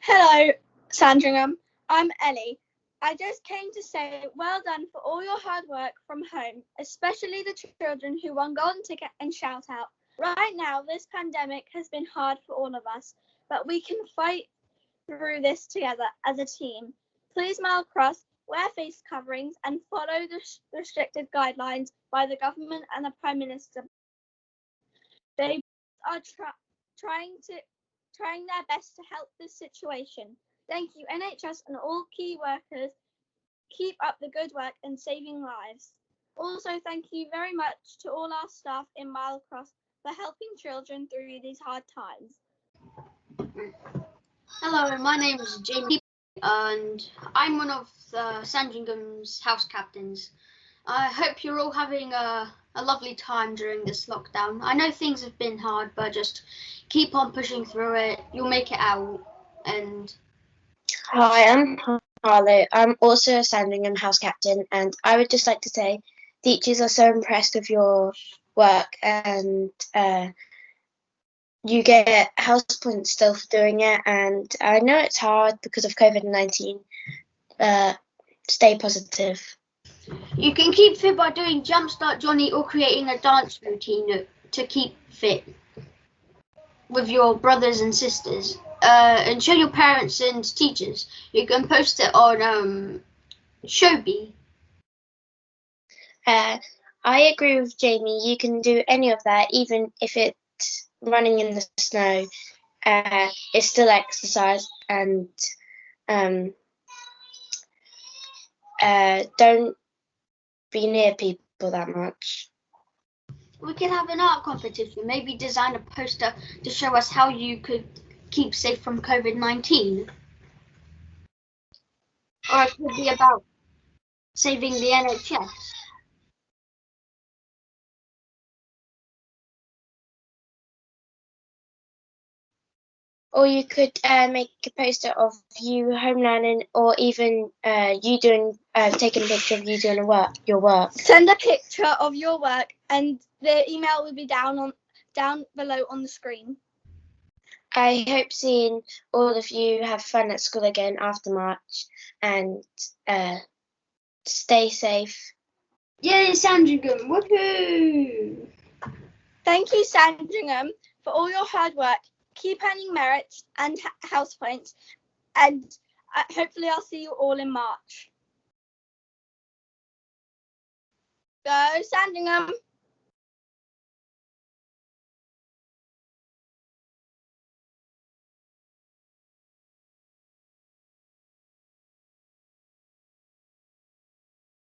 Hello, Sandringham. I'm Ellie. I just came to say well done for all your hard work from home, especially the children who won Golden Ticket and Shout Out. Right now, this pandemic has been hard for all of us, but we can fight through this together as a team. Please smile across, wear face coverings, and follow the restricted guidelines by the government and the Prime Minister. They are trying their best to help this situation. Thank you, NHS and all key workers. Keep up the good work and saving lives. Also, thank you very much to all our staff in Cross for helping children through these hard times. Hello, my name is Jamie and I'm one of the Sandringham's house captains. I hope you're all having a lovely time during this lockdown. I know things have been hard, but just keep on pushing through it. You'll make it out. And hi, I'm Harlow. I'm also a Sandringham house captain, and I would just like to say teachers are so impressed with your work, and you get house points still for doing it. And I know it's hard because of COVID-19. Stay positive. You can keep fit by doing Jumpstart Johnny or creating a dance routine to keep fit with your brothers and sisters. And show your parents and teachers. You can post it on Showbie. I agree with Jamie. You can do any of that, even if it's running in the snow. It's still exercise, and don't be near people that much. We could have an art competition, maybe design a poster to show us how you could keep safe from COVID-19. Or it could be about saving the NHS. Or you could make a poster of you home learning, or even you doing taking a picture of you doing your work. Send a picture of your work, and the email will be down below on the screen. I hope seeing all of you have fun at school again after March, and stay safe. Yay, Sandringham! Woohoo! Thank you, Sandringham, for all your hard work. Keep earning merits and house points, and hopefully I'll see you all in March. Go Sandringham!